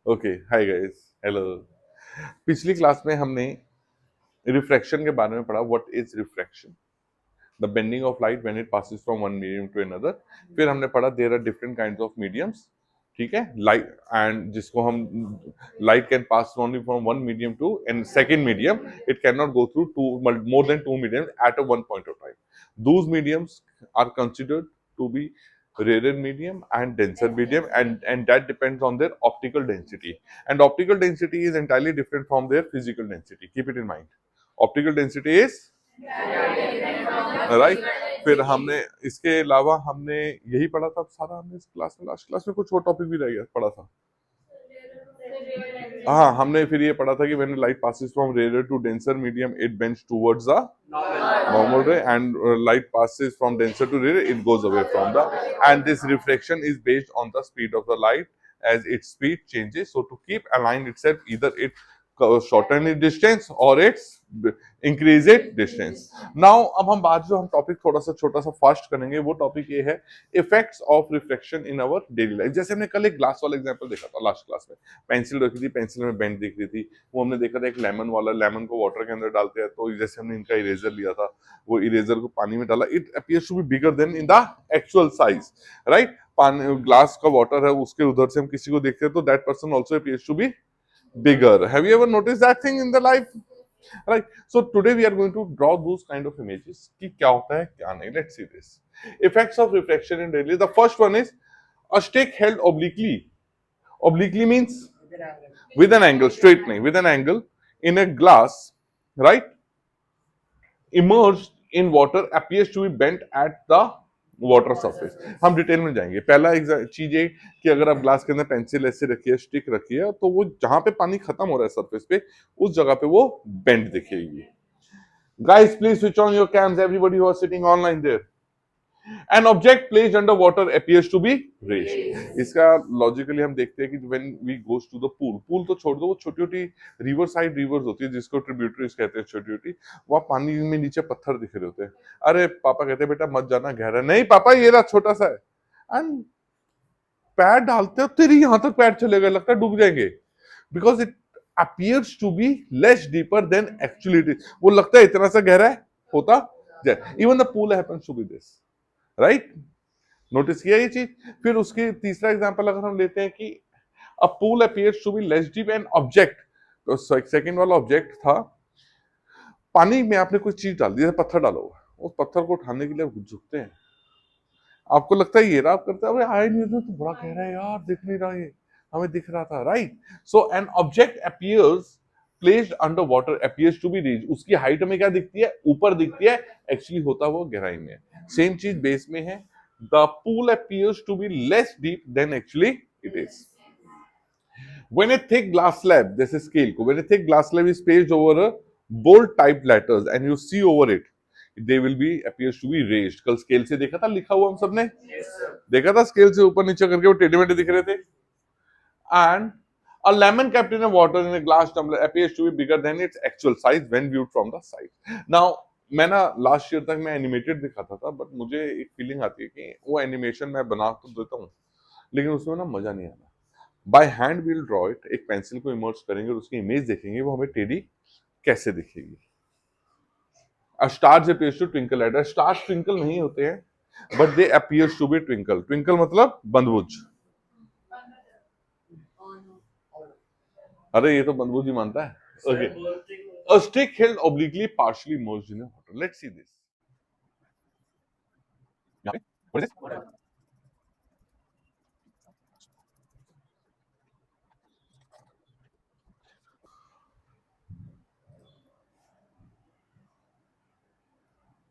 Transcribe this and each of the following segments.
Okay, hi guys, hello. पिछली class में हमने रिफ्रैक्शन के बारे में पढ़ा। What is refraction? The bending of light when it passes from one medium to another. फिर हमने पढ़ा there are different kinds of mediums, ठीक है, लाइट एंड जिसको हम light can pass only from one medium to and second medium. It can not go through to more than two mediums at a one point of time. Those mediums are considered to be rarer medium and denser medium, and that depends on their optical density, and optical density is entirely different from their physical density. Keep it in mind, optical density is right. फिर हमने इसके अलावा हमने यही पढ़ा था सारा। हमने इस क्लास में लास्ट क्लास में कुछ और टॉपिक भी रह गया पढ़ा था। हाँ, हमने फिर ये पढ़ा था कि when light passes from rarer to denser medium it bends towards the normal ray, and light passes from denser to rarer it goes away from the, and this refraction is based on the speed of the light as its speed changes. So to keep aligned itself, either it shorten its distance or it's increase its distance. Now अब हम बात जो हम topic थोड़ा सा छोटा सा fast करेंगे, वो टॉपिक ये है effects of reflection in our daily life. जैसे हमने कल एक ग्लास वाला एग्जांपल देखा था लास्ट क्लास में, पेंसिल रखी थी, पेंसिल में बेंड दिख रही थी। वो हमने देखा था एक लेमन वाला, लेमन को वाटर के अंदर डालते हैं, तो जैसे हमने इनका इरेजर लिया था, वो इरेजर को पानी में डाला, it appears to be bigger than in the actual size, right. पानी ग्लास का वाटर है, उसके उधर से हम किसी को देखते हैं तो that person also appears to be bigger. Have you ever noticed that thing in the life? Right. So today we are going to draw those kind of images. कि क्या होता है क्या नहीं. Let's see this. Effects of reflection in daily. The first one is a stick held obliquely. Obliquely means with an angle, straight नहीं, with an angle in a glass, right? Immersed in water appears to be bent at the water surface. हम detail में जाएंगे। पहला चीज ये कि अगर आप ग्लास के अंदर पेंसिल ऐसे रखी है, स्टिक रखी है, तो वो जहां पे पानी खत्म हो रहा है सरफेस पे, उस जगह पे वो बेंड दिखेगी। Guys please switch on your cams, everybody who are sitting online there. An object placed under water appears to be raised. इसका लॉजिकली हम देखते हैं कि when we goes to the pool, pool तो छोड़ दो, वो छोटी छोटी रिवर साइड रिवर्स होती है जिसको ट्रिब्यूटरीज कहते हैं, छोटी छोटी, वहां पानी में नीचे पत्थर दिख रहे होते हैं। अरे पापा कहते हैं बेटा मत जाना गहरा, नहीं पापा ये रहा छोटा सा है, एंड पैर डालते हो तेरी यहां तक पैर चलेगा, लगता है डूब जाएंगे, because it appears to be less deeper than actually it is. वो लगता है इतना सा गहरा है, होता जाए। Even the pool happens to be this. Right, notice किया ये चीज। फिर उसके तीसरा एग्जांपल अगर हम लेते हैं कि a pool appears to be less deep and object, तो सेकंड वाला ऑब्जेक्ट था, पानी में आपने कोई चीज डाल दी, जैसे पत्थर डाला हुआ, उस पत्थर को उठाने के लिए झुकते हैं, आपको लगता है ये रहा, आप करते हैं अरे आए नहीं तो बड़ा कह रहा है यार, दिख नहीं रहा, ये हमें दिख रहा था, right. So an object appears placed under water appears to be reach, उसकी हाइट में क्या दिखती है, ऊपर दिखती है, एक्चुअली होता वो गहराई में। सेम चीज बेस में है, the pool appears to be less deep than actually it is. When a thick glass slab, this is scale को, when a thick glass slab is placed over a bolt type letters and you see over it, they will be appears to be raised. कल scale से देखा था लिखा हुआ, हम सबने देखा था, स्केल से ऊपर नीचे करके वो टेढ़े मेढ़े दिख रहे थे। And a lemon kept in a water in a glass tumbler appears to be bigger than its actual size when viewed from the side. Now मैं ना लास्ट ईयर तक मैं एनिमेटेड दिखाता था, बट मुझे एक फीलिंग आती है कि वो एनिमेशन मैं बना तो देता हूँ, लेकिन उसमें ना मजा नहीं आता। By hand will draw it, एक पेंसिल को इमर्ज करेंगे और उसकी इमेज देखेंगे, वो हमें टेढ़ी कैसे दिखेगी। A stars appears to twinkle at us. Stars twinkle नहीं होते हैं, but they appears to be twinkle. Twinkle मतलब बंदबुज। अरे ये तो बंदबुज ही मानता है। Okay. A stick held obliquely partially immersed in a water. Let's see this. यहाँ पे, what is this?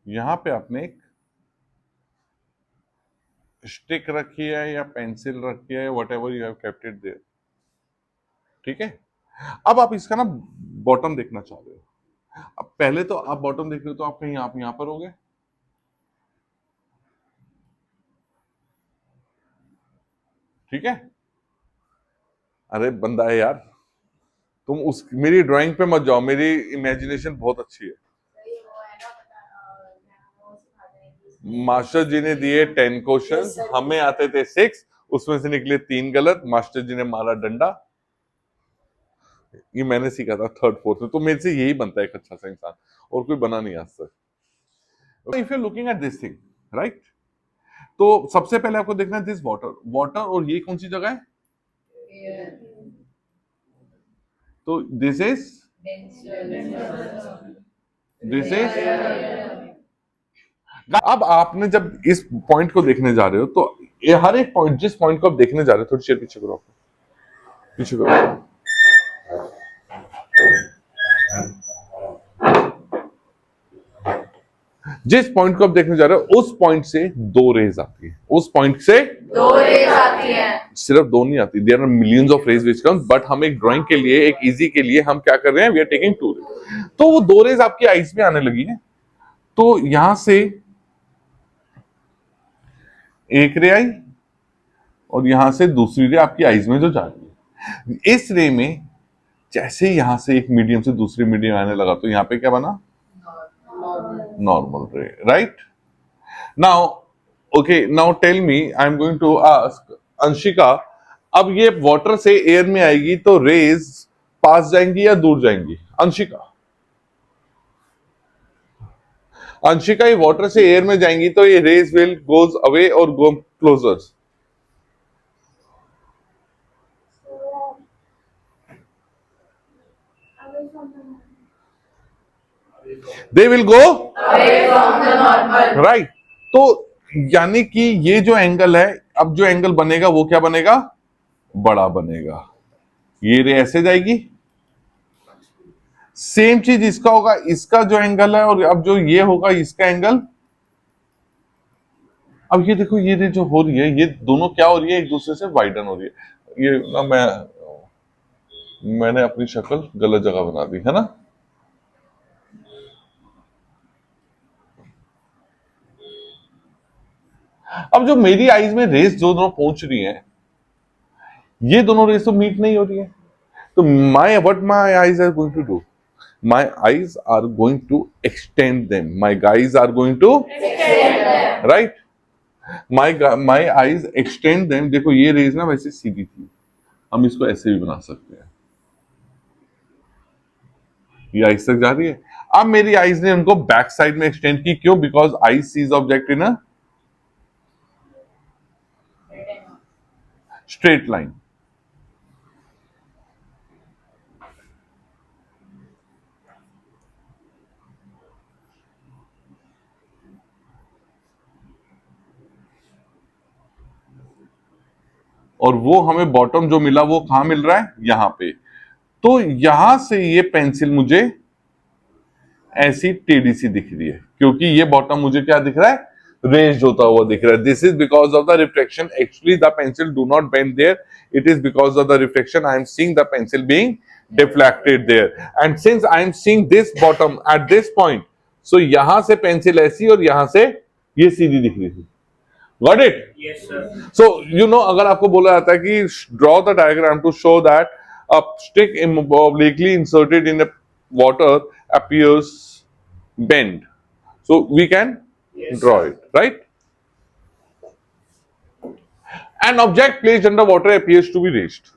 यहाँ पे आपने एक स्टिक रखी है या पेंसिल रखी है, whatever you have kept it there, ठीक है। अब आप इसका ना बॉटम देखना चाह रहे हो। अब पहले तो आप बॉटम देख रहे हो तो आप कहीं आप यहाँ पर हो गए, ठीक है। अरे बंदा है यार, तुम उस मेरी ड्राइंग पे मत जाओ, मेरी इमेजिनेशन बहुत अच्छी है। मास्टर जी ने दिए 10 क्वेश्चन, हमें आते थे 6, उसमें से निकले 3 गलत, मास्टर जी ने मारा डंडा। ये मैंने सीखा था थर्ड फोर्थ में, तो मेरे से यही बनता है एक अच्छा सा इंसान, और कोई बना नहीं आज तक। If you looking at this thing, right, तो सबसे पहले आपको देखना है दिस वाटर, वाटर, और ये कौन सी जगह है? तो दिस इज अब आपने जब इस पॉइंट को देखने जा रहे हो, तो ये हर एक पॉइंट, जिस पॉइंट को आप देखने जा रहे हो, थोड़ी देर पीछे करो, पीछे करो, जिस पॉइंट को आप देखने जा रहे हो उस पॉइंट से दो रेज आती है, उस पॉइंट से दो रेज आती है, सिर्फ दो नहीं आती, there are millions of rays which come, but हम एक ड्राइंग के लिए, एक इजी के लिए हम क्या कर रहे हैं, we are taking two rays. तो वो दो रेज आपकी आईज में आने लगी है, तो यहां से एक रे आई और यहां से दूसरी रे आपकी आईज में जो जा रही है, इस रे में जैसे यहां से एक मीडियम से दूसरे मीडियम आने लगा, तो यहां पे क्या बना, normal ray, right. Now okay, now tell me, I am going to ask Anshika, अब ये वाटर से एयर में आएगी तो रेज पास जाएंगी या दूर जाएंगी? अंशिका, अंशिका, ये वाटर से एयर में जाएंगी तो ये रेज विल गोज अवे और go closer? They will go away from the normal, right. तो यानी कि ये जो एंगल है, अब जो एंगल बनेगा वो क्या बनेगा, बड़ा बनेगा, ये रे ऐसे जाएगी, सेम चीज इसका होगा, इसका जो एंगल है और अब जो ये होगा इसका एंगल, अब ये देखो ये रे जो हो रही है, ये दोनों क्या हो रही है, एक दूसरे से वाइडन हो रही है। ये ना मैंने अपनी शक्ल गलत जगह बना दी है ना, अब जो मेरी आईज में रेस जो दोनों पहुंच रही हैं, ये दोनों रेस तो मीट नहीं हो रही है, तो what my eyes are going to do, my eyes are going to extend them, my guys are going to extend them, right, my eyes extend them. देखो ये रेस ना वैसे सीधी थी, हम इसको ऐसे भी बना सकते हैं, ये आईज तक जा रही है, अब मेरी आईज ने उनको बैक साइड में एक्सटेंड की, क्यों, because I sees object in a straight line. और वो हमें बॉटम जो मिला वो कहां मिल रहा है, यहां पे, तो यहां से ये पेंसिल मुझे ऐसी टेढ़ी सी दिख रही है, क्योंकि ये बॉटम मुझे क्या दिख रहा है, रेज्ड होता हुआ दिख रहा है। This is because of the reflection, actually the pencil do not bend there, it is because of the reflection I am seeing the pencil being deflected there, and since I am seeing this bottom at this point, so यहां से pencil ऐसी और यहां से ये सीधी दिख रही थी। Got it? Yes, sir. So you know, अगर आपको बोला जाता है कि draw the diagram to show that a stick obliquely inserted in the water appears bent, so we can Yes, draw sir. it, right? An object placed under water appears to be raised.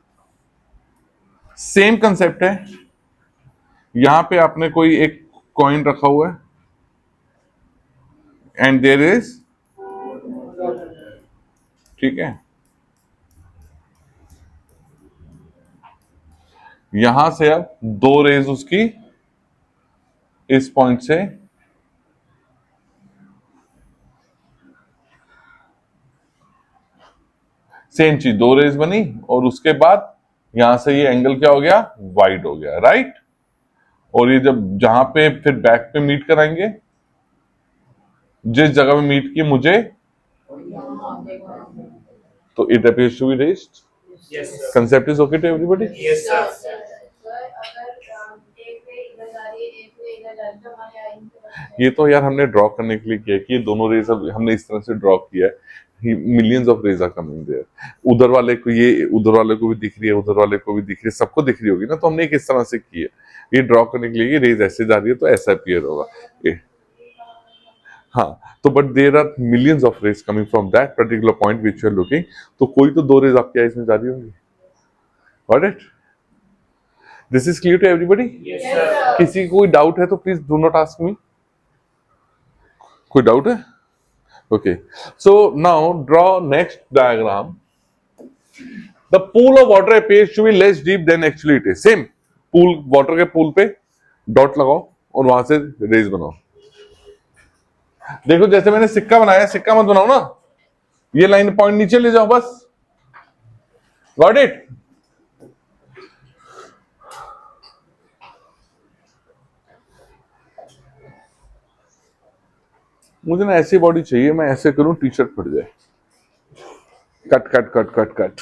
Same concept है, यहां पे आपने कोई एक coin रखा हुआ है and there is, ठीक है, यहां से अब दो रेज उसकी इस पॉइंट से सेम चीज, दो रेज बनी और उसके बाद यहां से ये एंगल क्या हो गया, वाइड हो गया, राइट। और ये जब जहां पे फिर बैक पे मीट कराएंगे, जिस जगह में मीट की मुझे, तो it appears to be raised. Yes, sir. Concept is okay to everybody? Yes, sir. ये तो यार हमने ड्रॉ करने के लिए किया है कि ये दोनों रेज हमने इस तरह से ड्रॉ किया है, millions of rays are coming there, उधर वाले को ये, उधर वाले को भी दिख रही है, उधर वाले को भी दिख रही है, सबको दिख रही होगी ना, तो हमने एक इस तरह से की है, ये ड्रॉ करने के लिए, रेज ऐसे जा रही है तो ऐसा अपीयर होगा ये, हाँ। तो but there are millions of rays coming from that particular point which you are looking, तो कोई तो दो रेज आपकी आईज में जा रही होंगी, got it? This is clear to everybody? किसी को कोई डाउट है तो please do not ask me. कोई डाउट है? Okay, so now draw next diagram. The pool of water appears to be less deep than actually it is. Same pool, water के pool पे dot लगाओ और वहां से रेज बनाओ. देखो जैसे मैंने सिक्का बनाया, सिक्का मत बनाओ ना, ये लाइन पॉइंट नीचे ले जाओ बस. Got it? मुझे ना ऐसी बॉडी चाहिए, मैं ऐसे करूं टी शर्ट फट जाए. Cut cut cut cut cut,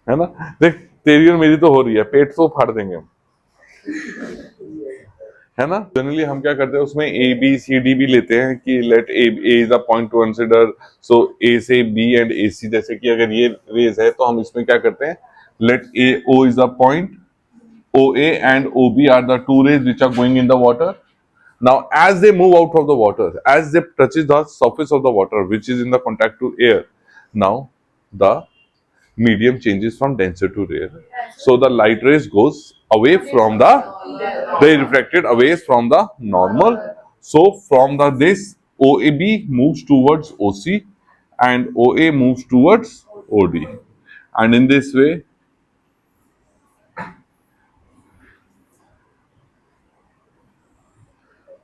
है ना? देख तेरी और मेरी तो हो रही है, पेट तो फाड़ देंगे हम, है ना? जनरली हम क्या करते हैं उसमें ए बी सी डी भी लेते हैं कि let A is a point to consider, so A से बी एंड ए सी. जैसे कि अगर ये रेज है तो हम इसमें क्या करते हैं, let A O is a point, O A and O B are the two rays which are going in the water. Now, as they move out of the water, as they touches the surface of the water, which is in the contact to air, now the medium changes from denser to rare. So the light rays goes away from the, they refracted away from the normal. So from the this OAB moves towards OC and OA moves towards OD, and in this way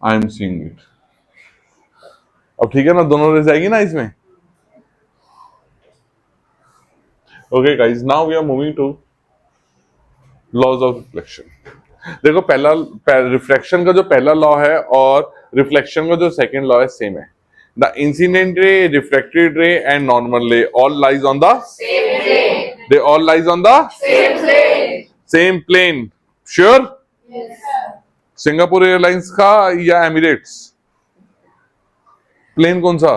I am seeing it. अब ठीक है ना, दोनों raise आएगी ना इसमें. Okay guys, now we are moving to laws of reflection. देखो पहला रिफ्लेक्शन का जो पहला लॉ है और रिफ्लेक्शन का जो सेकंड लॉ है सेम है. The incident ray, refracted ray and normal ray all lies on the same plane. They all lies on the same plane. Same plane. Sure? Singapore Airlines का या Emirates? Plane कौन सा?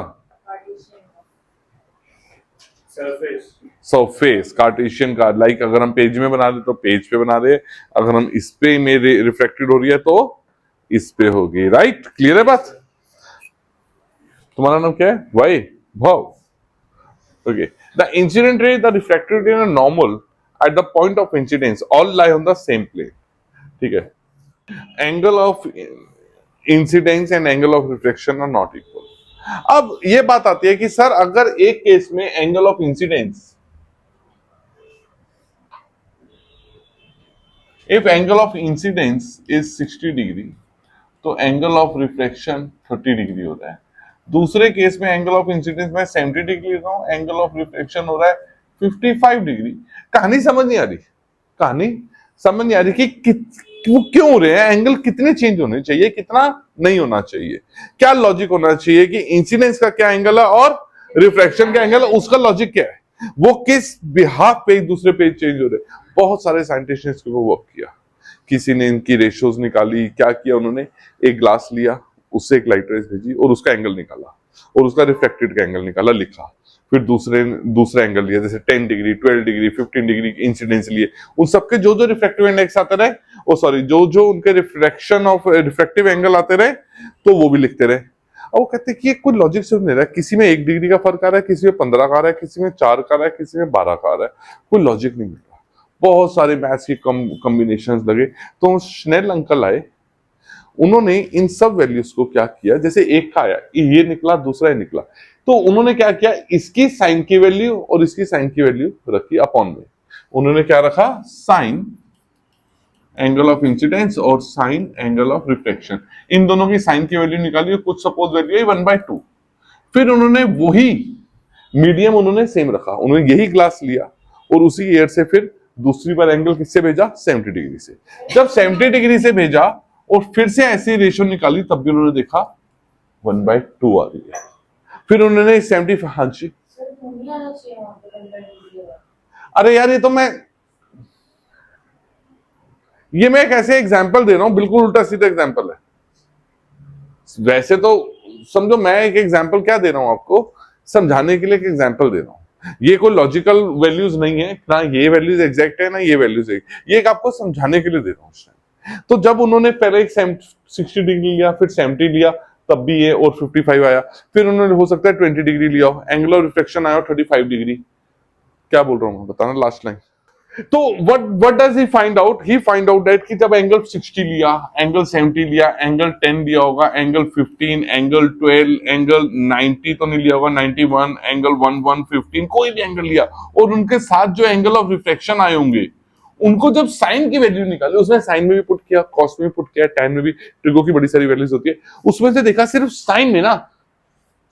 Surface Cartesian का. Like अगर हम page में बना रहे तो पेज पे बना रहे, अगर हम इस पे में रिफ्लेक्टेड हो रही है तो इस पे होगी. राइट? क्लियर है बात? तुम्हारा नाम क्या है? वाई भाव. Okay. The incident ray, the reflected ray and normal at the point of incidence all lie on the same plane. ठीक है. Angle of incidence and angle of reflection are not equal. अब ये बात आती है कि सर अगर एक केस में angle of incidence, if angle of incidence is 60 degree तो एंगल ऑफ रिफ्लेक्शन 30 डिग्री हो रहा है. दूसरे केस में एंगल ऑफ इंसिडेंस में 70 डिग्री रहा हूं, एंगल ऑफ रिफ्लेक्शन हो रहा है 55 डिग्री. कहानी समझ नहीं आ रही, कहानी समझ नहीं आ रही कि वो क्यों हो रहे हैं, एंगल कितने चेंज होने चाहिए, कितना नहीं होना चाहिए, क्या लॉजिक होना चाहिए कि इंसिडेंस का क्या एंगल है और रिफ्रैक्शन का एंगल है, उसका लॉजिक क्या है, वो किस बिहाफ पे एक दूसरे पे चेंज हो रहे. बहुत सारे साइंटिस्ट ने इसके ऊपर वर्क किया. किसी ने इनकी रेशियोज निकाली, क्या किया उन्होंने, एक ग्लास लिया, उससे एक लाइट रेज भेजी और उसका एंगल निकाला और उसका रिफ्लेक्टेड का एंगल निकाला, लिखा. फिर दूसरा एंगल लिया, जैसे 10 डिग्री, 12 डिग्री, 15 डिग्री इंसिडेंस लिए. उन सबके जो जो रिफ्लेक्टिव इंडेक्स आते रहे, ओ सॉरी, जो जो उनके रिफ्रैक्शन ऑफ रिफ्लेक्टिव एंगल आते रहे, तो वो भी लिखते रहे. और वो कहते हैं कि ये कोई लॉजिक से नहीं रहा है. किसी में 1 डिग्री का फर्क आ रहा है, किसी में 15 का आ रहा है, किसी में 4 का आ रहा है, किसी में 12 का आ रहा है. कोई लॉजिक नहीं मिल रहा. बहुत सारे मैथ्स की कॉम्बिनेशंस लगे. तो स्नेल अंकल आए, उन्होंने इन सब वैल्यूज को क्या किया, जैसे एक का आया, ये निकला, दूसरा ये निकला, तो उन्होंने क्या किया, इसकी साइन की वैल्यू और इसकी साइन की वैल्यू रखी अपॉन में. उन्होंने क्या रखा, साइन एंगल ऑफ इंसिडेंस और साइन एंगल ऑफ रिफ्लेक्शन. इन दोनों की साइन की वैल्यू निकाली, कुछ सपोज वैल्यू है 1/2. फिर उन्होंने वही मीडियम उन्होंने सेम रखा, उन्होंने यही ग्लास लिया और उसी एयर से फिर दूसरी बार एंगल किससे भेजा, 70 डिग्री से. जब 70 डिग्री से भेजा और फिर से ऐसी रेशियो निकाली, तब भी उन्होंने देखा 1/2 आ रही है. फिर उन्होंने 70, हाँ जी, अरे यार ये मैं एक ऐसे एग्जाम्पल दे रहा हूं, बिल्कुल उल्टा सीधा एग्जाम्पल है. वैसे तो समझो मैं एक एग्जाम्पल क्या दे रहा हूं आपको, समझाने के लिए एक एग्जाम्पल दे रहा हूं. ये कोई लॉजिकल वैल्यूज नहीं है ना, ये वैल्यूज एग्जैक्ट है ना ये वैल्यूज, ये एक आपको समझाने के लिए दे रहा हूं. तो जब उन्होंने पहले एक 60 डिग्री लिया, फिर 70 लिया, तब भी ये और 55 आया. फिर उन्होंने हो सकता है 20 डिग्री लिया, एंगल ऑफ रिफ्लेक्शन आया 35 डिग्री. क्या बोल रहा हूं मैं, बताना लास्ट लाइन. तो what does he find out? He find out that कि जब एंगल 60 लिया, एंगल 70 लिया, एंगल 10 लिया होगा, एंगल 15, एंगल 12, एंगल 90 तो नहीं लिया होगा, 91, एंगल 11, 15, कोई भी एंगल लिया और उनके साथ जो एंगल ऑफ रिफ्लेक्शन आए होंगे, उनको जब साइन की वैल्यू निकाली, उसमें साइन में भी पुट किया, कॉस में भी पुट किया, टैन में भी, ट्रिगो की बड़ी सारी वैल्यूज होती है, उसमें से देखा सिर्फ साइन में ना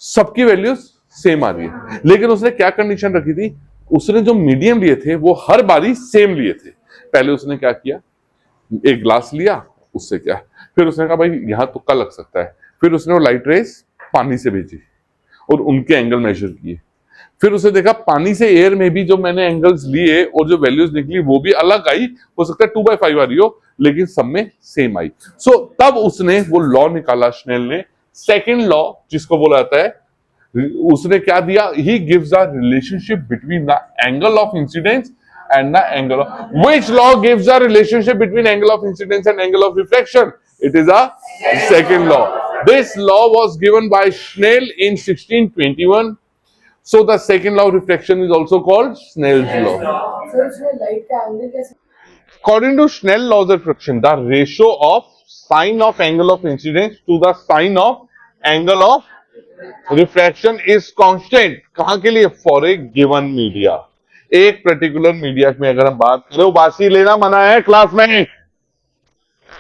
सबकी वैल्यूज सेम आ रही है। लेकिन उसने क्या कंडीशन रखी थी? उसने जो मीडियम लिए थे वो हर बारी सेम लिए थे। पहले उसने क्या किया, एक ग्लास लिया, उससे क्या, फिर उसने कहा भाई यहां तुक्का लग सकता है, फिर उसने वो लाइट रेस पानी से भेजी और उनके एंगल मेजर किए, फिर उसने देखा पानी से एयर में भी जो मैंने एंगल्स लिए और जो वैल्यूज निकली वो भी अलग आई, हो सकता है 2/5 आ रही हो, लेकिन सब में सेम आई। सो तब उसने वो लॉ निकाला स्नेल ने, सेकेंड लॉ जिसको बोला जाता है, उसने क्या दिया, he gives a relationship between the angle of incidence and the angle of, which law gives a relationship between angle of incidence and angle of reflection? It is a second law. This law was given by Snell in 1621. So the second law of reflection is also called Snell's law. According to Snell laws of reflection, the ratio of sine of angle of incidence to the sine of angle of refraction is constant. कहां के लिए? For a given media. एक particular media में अगर हम बात करें, बासी लेना मना है क्लास में,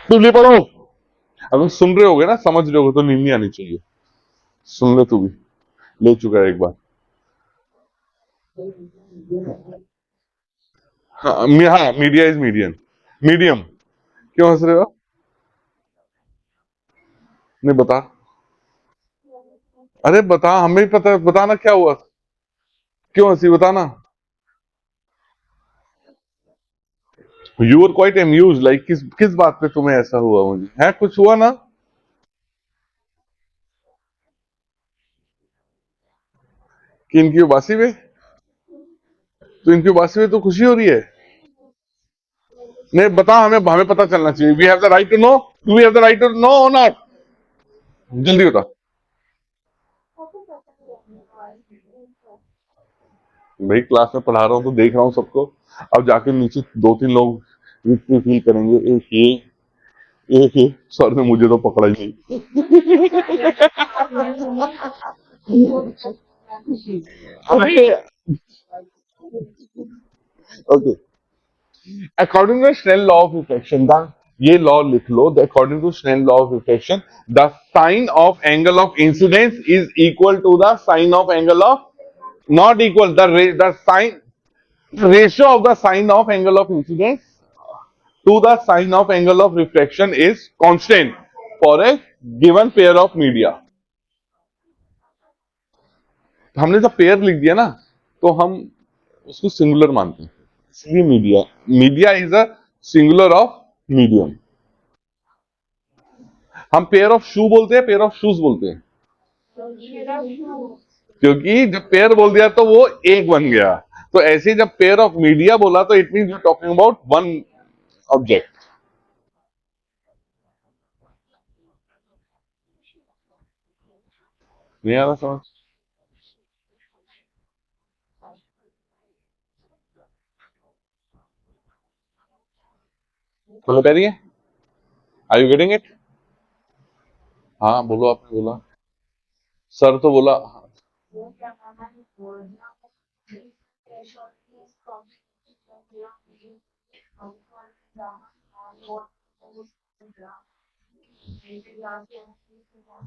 तुम ले पढ़ो। अगर सुन रहे होगे ना, समझ रहे होगे तो नींद नहीं आनी चाहिए। सुन ले, तू भी ले चुका है एक बार। हाँ, हाँ, मीडिया इज मीडियम। मीडियम क्यों हंस रहे हो? नहीं बता। अरे बता, हमें ही पता है, बताना क्या हुआ, क्यों हंसी, बताना। You are quite amuse, like किस किस बात पे तुम्हें ऐसा हुआ? मुझे है कुछ हुआ ना? कि इनकी उबासी में, तो इनकी उबासी में तो खुशी हो रही है। नहीं बता, हमें हमें पता चलना चाहिए। We have the right to know, we have the right to know और नॉट। जल्दी बता। भाई क्लास में पढ़ा रहा हूँ तो देख रहा हूँ सबको। अब जाके नीचे 2-3 लोग फील करेंगे, एक ये सर ने मुझे तो पकड़ा ही नहीं। Okay, according to Snell law of reflection, the, ये लॉ लिख लो, according to Snell law of reflection, the sine of angle of incidence is equal to the sine of angle of, not equal, the sign, ratio of the sine of angle of incidence to the sine of angle of reflection is constant for a given pair of media. हमने जब pair लिख दिया ना, तो हम उसको singular मानते हैं, इसलिए media, media is a singular of medium. हम पेयर ऑफ शू बोलते हैं, पेयर ऑफ शूज बोलते हैं, क्योंकि जब पेयर बोल दिया तो वो एक बन गया। तो ऐसे जब पेयर ऑफ मीडिया बोला तो it mean you talking about one object. नहीं आ रहा समझ? बोलो पहली है, आर यू गेटिंग इट? हाँ बोलो, आपने बोला, सर तो बोला।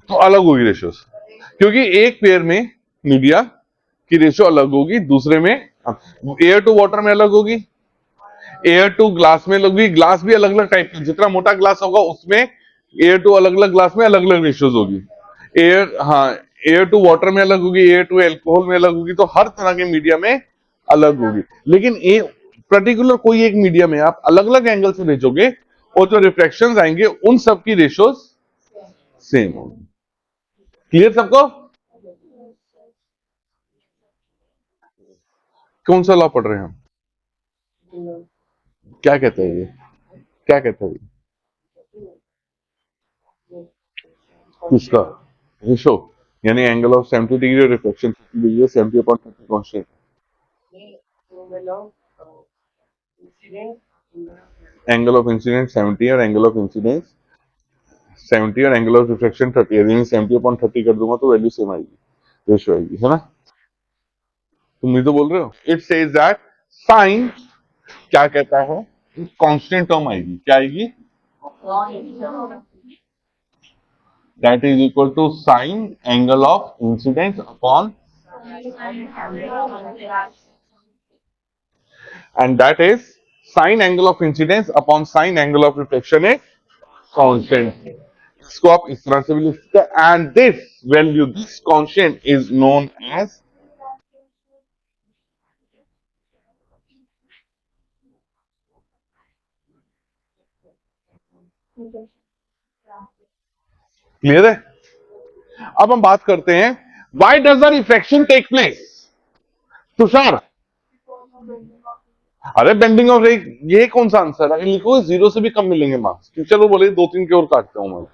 तो अलग होगी रेशियोस, क्योंकि एक पेयर में मीडिया की रेशियो अलग होगी, दूसरे में एयर टू वाटर में अलग होगी, एयर टू ग्लास में अलग होगी। ग्लास भी अलग अलग टाइप का, जितना मोटा ग्लास होगा उसमें एयर टू अलग अलग ग्लास में अलग अलग रेशियोज होगी। एयर, हाँ, एयर टू वाटर में अलग होगी, एयर टू एल्कोहल में अलग होगी, तो हर तरह के मीडिया में अलग होगी। लेकिन एक पर्टिकुलर कोई एक मीडिया में आप अलग अलग एंगल से भेजोगे और जो रिफ्लेक्शंस आएंगे उन सब की रेशियोज सेम होगी। क्लियर सबको? कौन सा लॉ पढ़ रहे हैं हम? क्या कहते हैं ये, क्या कहते हैं ये? किसका? रेशो, यानी एंगल ऑफ 70 डिग्री और reflection 50 degree, 70/30 constant. Angle of incidence 70 और एंगल ऑफ इंसिडेंस 70 और एंगल ऑफ रिफ्लेक्शन 30 है। 70 अपॉन 30 कर दूंगा तो वैल्यू सेम आएगी, रेशियो आएगी, है ना। तुम ही तो बोल रहे हो। इट सेज दैट साइन क्या कहता है, कांस्टेंट टर्म आएगी, क्या आएगी, that is equal to sine angle of incidence upon, and that is sine angle of incidence upon sine angle of reflection है कांस्टेंट। इसको आप इस तरह से भी लिख सकते हैं, and this value, this constant is known as, clear है। अब हम बात करते हैं, why does the reflection take place, Tushar. अरे बेंडिंग ऑफ रेट, ये कौन सा आंसर है, लिखो जीरो से भी कम मिलेंगे मार्क्स। टीचर वो बोले 2-3 की और काटता हूं मैं,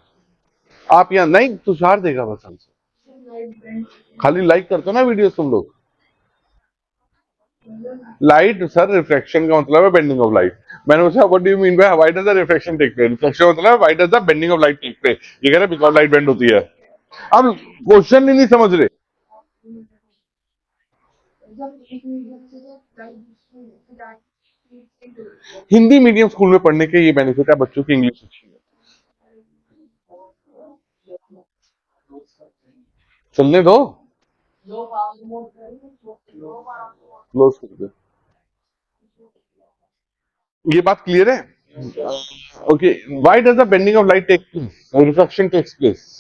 आप यहाँ नहीं, तुषार देगा बस आंसर। खाली लाइक करते हो ना वीडियो तुम लोग। लाइट सर, रिफ्लेक्शन का मतलब है बेंडिंग ऑफ लाइट। मैंने पूछा what do you mean by why does the reflection take place, reflection मतलब है why does the bending of light take place, ये कह रहा है बिकॉज़ लाइट बेंड होती है। अब क्वेश्चन ही नहीं समझ रहे। हिंदी मीडियम स्कूल में पढ़ने के ये बेनिफिट है, बच्चों की इंग्लिश अच्छी है। चलने दो, क्लोज कर दो। ये बात क्लियर है। Okay, why does the bending of light take place, reflection takes place.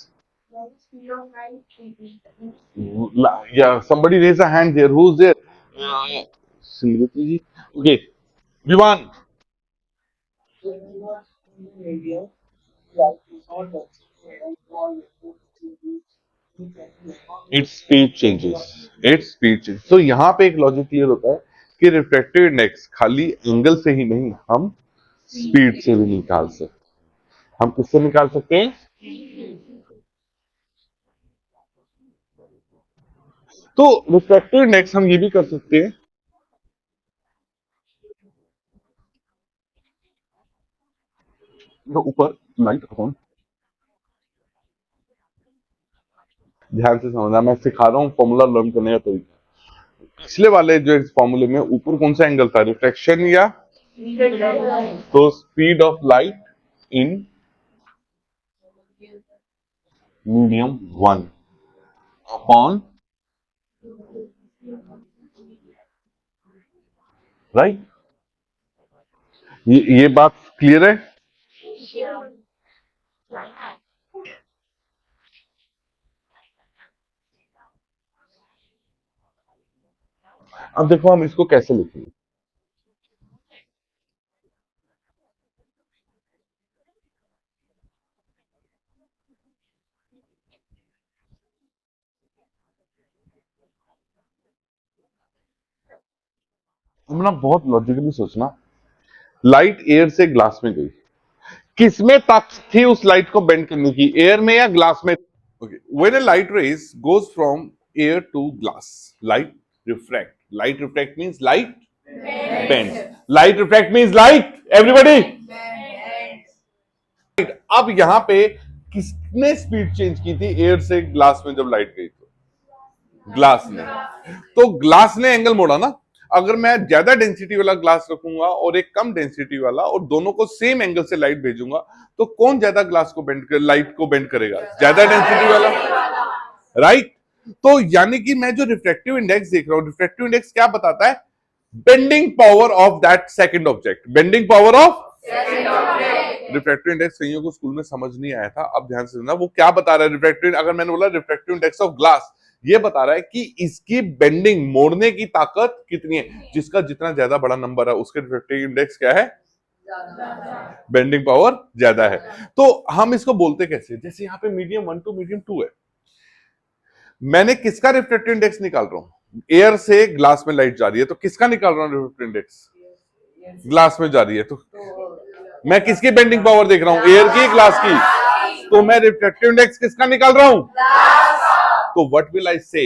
Yeah, somebody raise a hand there, who's there? Simriti ji, okay, Vivan, its speed changes, its speed changes। तो यहाँ पे एक logic clear होता है कि refractive index खाली angle से ही नहीं, हम स्पीड से भी निकाल सकते। हम किससे निकाल सकते हैं, तो रिफ्रैक्टिव इंडेक्स हम ये भी कर सकते हैं, तो ऊपर लाइट अपॉन, ध्यान से समझना, मैं सिखा रहा हूँ फॉर्मूला लर्न करने का तरीका। पिछले वाले जो फॉर्मूले में ऊपर कौन सा एंगल था, रिफ्लेक्शन या, तो speed of light in medium 1 upon, right, ये बात क्लियर है। अब देखो हम इसको कैसे लिखेंगे, हम ना बहुत लॉजिकली सोचना। लाइट एयर से ग्लास में गई, किसमें ताकत थी उस लाइट को बेंड करने की, एयर में या ग्लास में। Okay, when a light rays goes from air to glass, light refract. Light refract means light bends. Light refract means light. Everybody. अब यहां पे किसने स्पीड चेंज की थी एयर से ग्लास में जब लाइट गई, तो ग्लास ने, तो ग्लास ने एंगल मोड़ा ना। अगर मैं ज्यादा डेंसिटी वाला ग्लास रखूंगा और एक कम डेंसिटी वाला और दोनों को सेम एंगल से लाइट भेजूंगा, तो कौन ज्यादा ग्लास को बेंड कर, लाइट को बेंड करेगा, ज्यादा डेंसिटी वाला, राइट। तो यानी कि मैं जो रिफ्रैक्टिव इंडेक्स देख रहा हूं, रिफ्रैक्टिव इंडेक्स क्या बताता है, bending power of that second object, bending power of refractive index. कईयों को स्कूल में समझ नहीं आया था, अब ध्यान से सुनना वो क्या बता रहा है। रिफ्रैक्टिव, अगर मैंने बोला रिफ्रैक्टिव इंडेक्स ऑफ ग्लास, ये बता रहा है कि इसकी बेंडिंग, मोड़ने की ताकत कितनी है, जिसका जितना ज्यादा बड़ा नंबर है उसके रिफ्रैक्टिव इंडेक्स क्या है, बेंडिंग पावर ज्यादा है। तो हम इसको बोलते कैसे, जैसे यहाँ पे मीडियम 1 टू मीडियम 2 है, मैंने किसका रिफ्रैक्टिव इंडेक्स निकाल रहा हूं, एयर से ग्लास में लाइट जा रही है, तो किसका निकाल रहा हूं रिफ्रैक्टिव इंडेक्स, ग्लास में जा रही है, तो मैं किसकी बेंडिंग पावर देख रहा हूं, एयर की, ग्लास की, तो मैं रिफ्रैक्टिव इंडेक्स किसका निकाल रहा हूं, तो व्हाट विल आई से,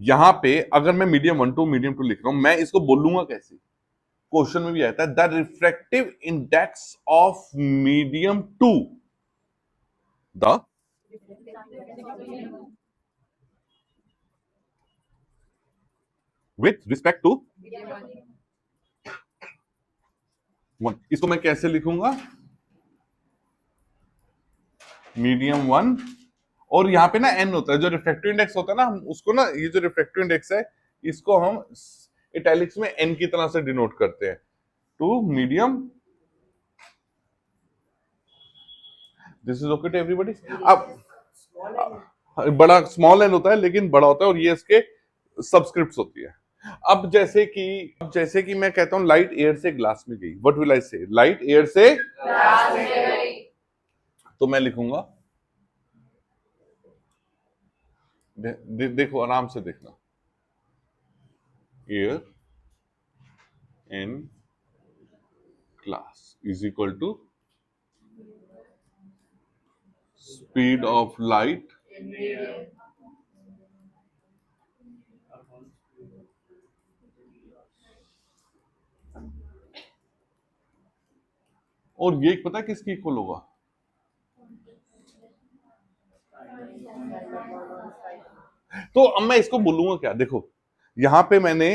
यहां पे अगर मैं मीडियम 1 टू मीडियम 2 लिख रहा हूं, मैं इसको बोलूंगा कैसे, क्वेश्चन में भी आता है the refractive index of medium two the with respect to one. इसको मैं कैसे लिखूंगा? मीडियम वन, और यहाँ पे ना एन होता है, जो रिफ्रैक्टिव इंडेक्स होता है ना, हम उसको ना, ये जो रिफ्रैक्टिव इंडेक्स है इसको हम इटैलिक्स में एन की तरह से डिनोट करते हैं, two medium. This is okay to everybody. अब बड़ा स्मॉल एन होता है लेकिन बड़ा होता है, और ये इसके सबस्क्रिप्ट्स होती है। अब जैसे कि मैं कहता हूं लाइट एयर से ग्लास में गई, व्हाट विल आई से? लाइट एयर से ग्लास में गई। तो मैं लिखूंगा, देखो आराम से देखना, air in glass is equal to speed of light और ये पता है किसकी इक्वल होगा? तो अब मैं इसको बोलूंगा क्या? देखो यहां पे मैंने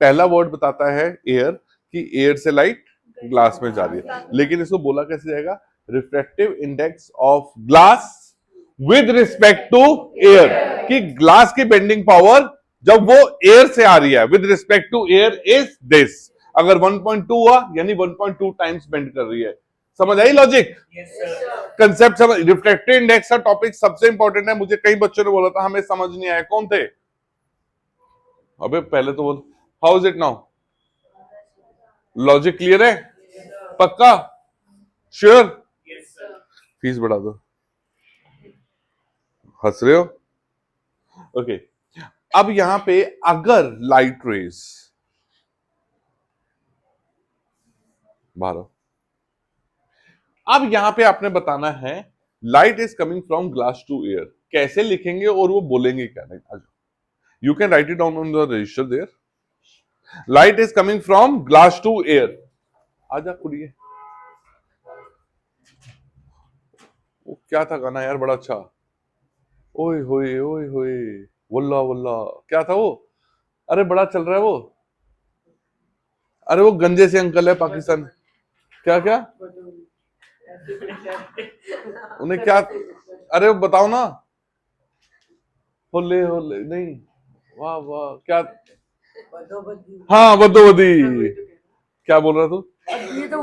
पहला वर्ड बताता है एयर, कि एयर से लाइट ग्लास में जा रही है, लेकिन इसको बोला कैसे जाएगा? Refractive index of glass with respect to air, कि ग्लास की बेंडिंग पावर जब वो एयर से आ रही है with respect to air is this. अगर 1.2 हुआ यानी 1.2 टाइम्स बेंड कर रही है। समझ आई लॉजिक? कंसेप्ट समझ? रिफ्रैक्टिव इंडेक्स का टॉपिक सबसे इंपॉर्टेंट है, मुझे कई बच्चों ने बोला था हमें समझ नहीं आया। कौन थे? अबे पहले तो बोल, how is it now? Logic clear है? पक्का? श्योर? फीस बढ़ा दो, हंस रहे हो? ओके अब यहां पे अगर लाइट रेज बाहर, अब यहां पे आपने बताना है light is coming from glass to air, कैसे लिखेंगे और वो बोलेंगे क्या? नहीं, you can write it down on the register there. Light is coming from glass to air, आजा कुड़िए। वो क्या था गाना यार, बड़ा अच्छा, ओए होए ओए होए, वल्ला वल्ला, क्या था वो? अरे बड़ा चल रहा है वो, अरे वो गंजे से अंकल है पाकिस्तान, क्या क्या उन्हें क्या? अरे वो बताओ ना, होले होले नहीं, वाह वाह, क्या? हाँ वदोवदी। क्या बोल रहा तू? ये तो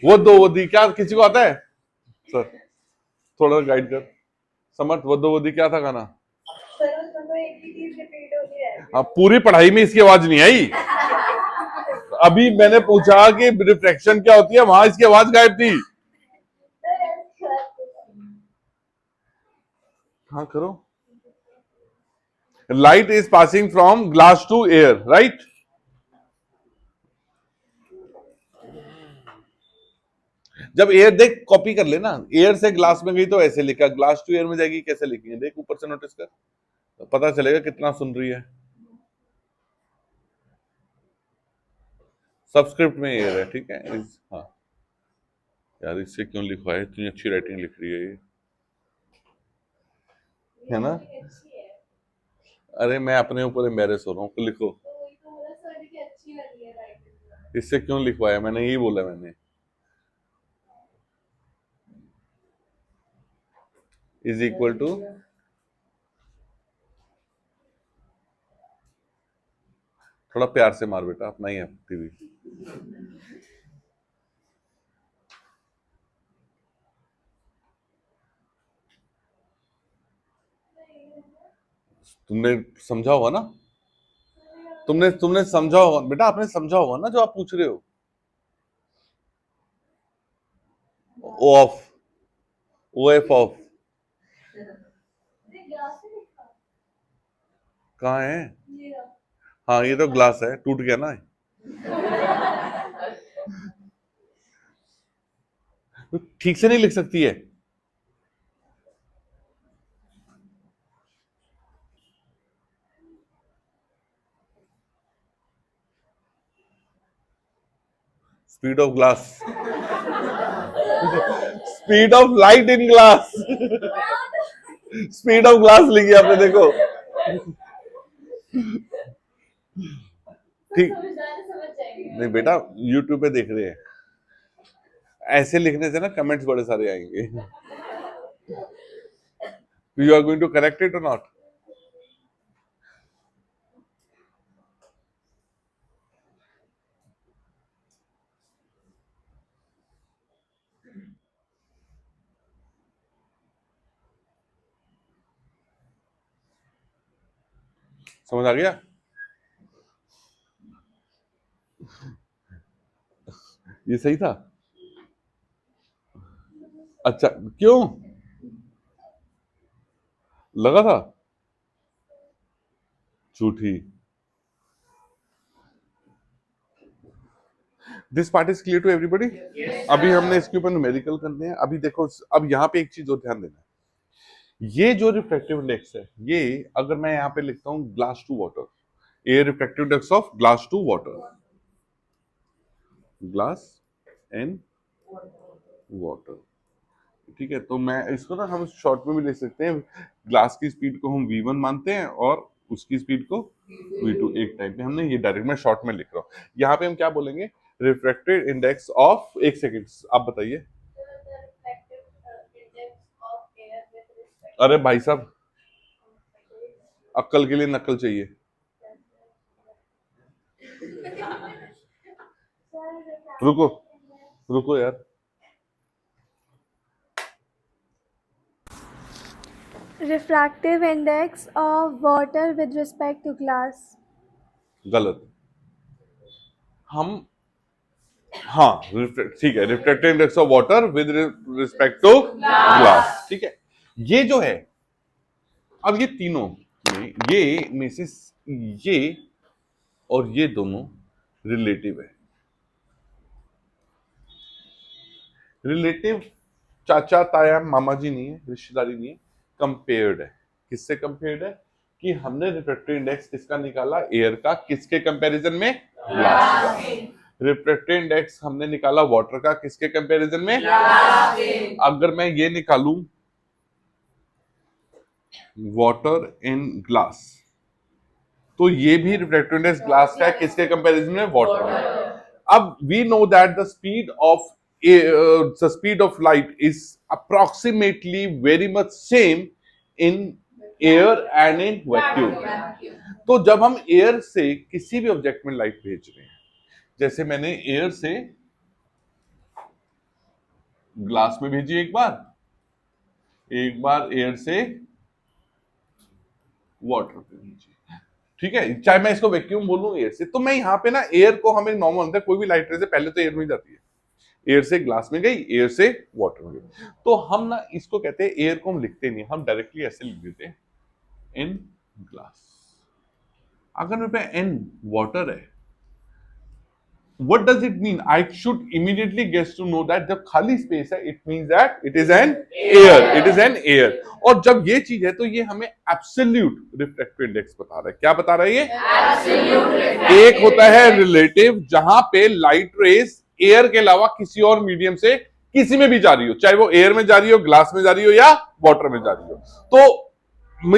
वदोवदी क्या किसी को आता है? सर थोड़ा गाइड कर, समर्थ वदोवदी क्या था गाना? अब पूरी पढ़ाई में इसकी आवाज नहीं आई। अभी मैंने पूछा कि रिफ्लेक्शन क्या होती है, वहां इसकी आवाज गायब थी। हाँ करो। Light is passing from glass to air, right? जब एयर, देख कॉपी कर लेना, एयर से ग्लास में गई तो ऐसे लिखा, ग्लास टू एयर में जाएगी कैसे लिखेंगे, देख ऊपर से नोटिस कर, तो पता चलेगा कितना सुन रही है। सबस्क्रिप्ट में एयर है, ठीक है। हाँ यार इससे क्यों लिखवा है, इतनी अच्छी राइटिंग लिख रही है ये, है ना? अरे मैं अपने ऊपर एम्बेरस हो रहा हूँ, लिखो। इससे क्यों लिखवाया, मैंने यही बोला, मैंने इज इक्वल टू, थोड़ा प्यार से मार बेटा, अपना ही है टीवी। तुमने समझा होगा ना, तुमने तुमने समझा होगा बेटा, आपने समझा होगा ना जो आप पूछ रहे हो। ऑफ, ओ एफ ऑफ कहाँ है? हाँ ये तो ग्लास है, टूट गया ना। ठीक से नहीं लिख सकती है? Speed of glass, speed of light in glass, speed of glass लिखी आपने, देखो ठीक। नहीं बेटा, यूट्यूब पे देख रहे हैं, ऐसे लिखने से ना कमेंट्स बड़े सारे आएंगे। You are going to correct it और नॉट? समझ आ गया? ये सही था? अच्छा, क्यों लगा था? झूठी। This part is clear to everybody? अभी हमने इसके ऊपर न्यूमेरिकल करने हैं। अभी देखो, अब यहाँ पे एक चीज और ध्यान देना है, ये जो रिफ्रैक्टिव इंडेक्स है, ये अगर मैं यहाँ पे लिखता हूँ ग्लास टू वाटर, ये refractive index of glass to water, glass and water, ठीक है? तो मैं इसको ना हम शॉर्ट में भी ले सकते हैं, ग्लास की स्पीड को हम v1 मानते हैं और उसकी स्पीड को v2, एक टाइम पे हमने ये डायरेक्ट में शॉर्ट में लिख रहा हूँ। यहाँ पे हम क्या बोलेंगे? रिफ्रैक्टिव इंडेक्स ऑफ, एक सेकेंड आप बताइए। अरे भाई साहब, अक्ल के लिए नकल चाहिए। रुको रुको यार, refractive index of water with respect to glass. गलत। हम हाँ, ठीक है, refractive index of water with respect to glass, ठीक है? ये जो है, अब ये तीनों में, ये में से ये और ये दोनों रिलेटिव है। रिलेटिव चाचा ताया मामा जी नहीं है, रिश्तेदारी नहीं है, कंपेयर्ड है। किससे कंपेयर्ड है? कि हमने रिफ्रैक्टिव इंडेक्स किसका निकाला? एयर का। किसके कंपैरिजन में? ग्लास का। रिफ्रैक्टिव इंडेक्स हमने निकाला वाटर का। किसके कंपैरिजन में? ग्लास के। अगर मैं ये निकालूं वाटर इन ग्लास, तो ये भी रिफ्रैक्टिव इंडेक्स ग्लास का है। किसके कंपैरिजन में? वाटर। अब we know that the speed of light is approximately very much same in air and in vacuum. तो जब हम एयर से किसी भी ऑब्जेक्ट में लाइट भेज रहे हैं, जैसे मैंने एयर से ग्लास में भेजी एक बार एयर से वाटर पे भेजी, ठीक है? चाहे मैं इसको वैक्यूम बोलूं एयर से, तो मैं यहाँ पे ना एयर को, हमें नॉर्मल कोई भी लाइट रे से पहले तो एयर में जाती है, एयर से ग्लास में गई, एयर से वाटर में गई, तो हम ना इसको कहते हैं, एयर को हम लिखते नहीं, हम डायरेक्टली ऐसे लिख देते हैं इन ग्लास। अगर मेरे पे इन वाटर है, what does it mean? I should immediately guess to know that जब खाली स्पेस है, it means that it is an air, it is an air। और जब ये चीज है तो ये हमें एब्सोल्यूट रिफ्रैक्टिव इंडेक्स बता रहा है। क्या बता रहा है ये? एब्सोल्यूट। एक होता है रिलेटिव, जहां पे लाइट रेज एयर के अलावा किसी और मीडियम से किसी में भी जा रही हो, चाहे वो एयर में जा रही हो, ग्लास में जा रही हो या वाटर में जा रही हो, तो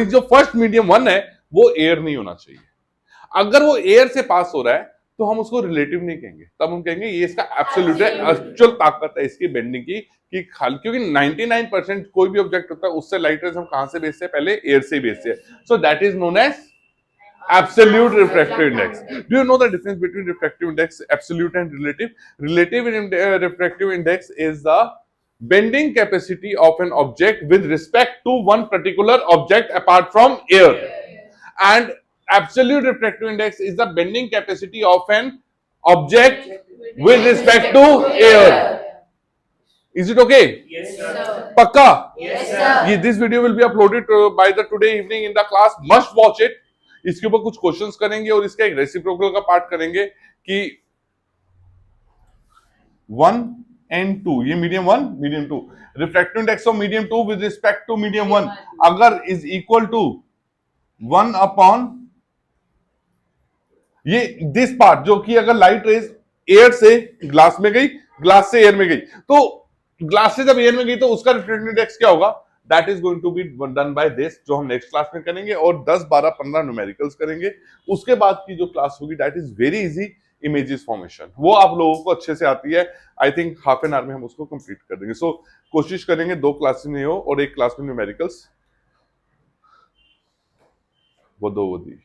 जो फर्स्ट मीडियम 1 है वो एयर नहीं होना चाहिए। अगर वो एयर से पास हो रहा है तो हम उसको रिलेटिव नहीं कहेंगे, तब हम कहेंगे ये इसका एब्सोल्यूट है, एक्चुअल ताकत है इसकी बेंडिंग की, कि खाली, क्योंकि 99% कोई भी ऑब्जेक्ट होता है उससे लाइट रेज हम कहां से भेजते हैं? पहले एयर से भेजते हैं। So that is known as absolute refractive index. Do you know the difference between refractive index, absolute and relative? Relative refractive index is the bending capacity of an object with respect to one particular object apart from air, and absolute refractive index is the bending capacity of an object with respect to air. Is it okay? Yes, sir. Pakka? Yes, sir. This video will be uploaded by the today evening in the class. Must watch it. इसके ऊपर कुछ questions करेंगे और इसका एक reciprocal का part करेंगे कि 1 and 2, ये medium 1 medium 2, refractive index of medium 2 with respect to medium 1 अगर इज इक्वल टू 1 अपॉन ये दिस पार्ट, जो कि अगर लाइट रेज एयर से ग्लास में गई, ग्लास से एयर में गई, तो ग्लास से जब एयर में गई तो उसका रिफ्रैक्टिव इंडेक्स क्या होगा? That is going to be done by this, जो हम नेक्स्ट क्लास में करेंगे, और 10 12 15 न्यूमेरिकल्स करेंगे। उसके बाद की जो क्लास होगी that is very easy, images formation, वो आप लोगों को अच्छे से आती है। I think half an hour में हम उसको कंप्लीट कर देंगे। सो कोशिश करेंगे 2 क्लास में हो और 1 क्लास में न्यूमेरिकल्स, वो दी।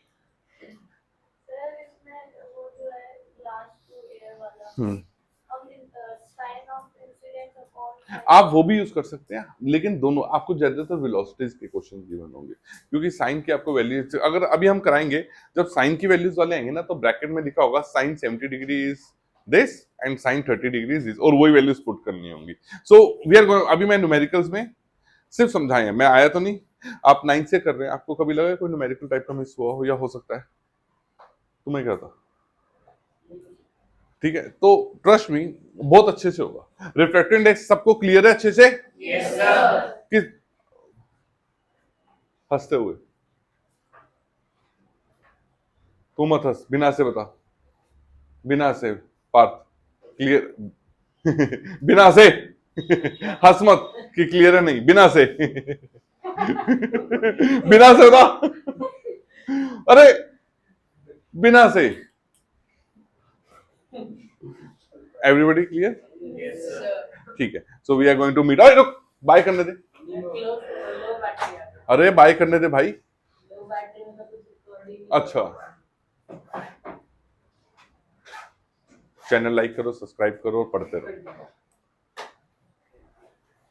आप वो भी यूज कर सकते हैं, लेकिन दोनों आपको ज्यादातर वेलोसिटीज के क्वेश्चन गिवन होंगे, क्योंकि साइन की आपको वैल्यू, अगर अभी हम कराएंगे जब साइन की वैल्यूज वाले आएंगे ना, तो ब्रैकेट में लिखा होगा sine 70 degree is this and sine 30 degree is this, और वही वैल्यूज पुट करनी होंगी। सो वी आर अभी मैं न्यूमेरिकल्स में सिर्फ समझाए हैं, मैं आया तो नहीं, आप 9 से कर रहे हैं, आपको कभी लगा कोई न्यूमेरिकल टाइप का मिस हुआ हो, या हो सकता है तुम्हें क्या था? ठीक है, तो ट्रस्ट मी बहुत अच्छे से होगा। रिफ्रैक्टिव इंडेक्स सबको क्लियर है अच्छे से? Yes, sir. किस हंसते हुए? तू मत हंस, बिना से बता, बिना से पार्थ क्लियर बिना से हंस मत कि क्लियर है, नहीं बिना से बिना से बता, अरे बिना से। Everybody clear? Yes, sir. ठीक है, so we are going to meet. अरे रुक, बाय करने दे, अरे बाय करने दे भाई। अच्छा, चैनल लाइक करो, सब्सक्राइब करो और पढ़ते रहो।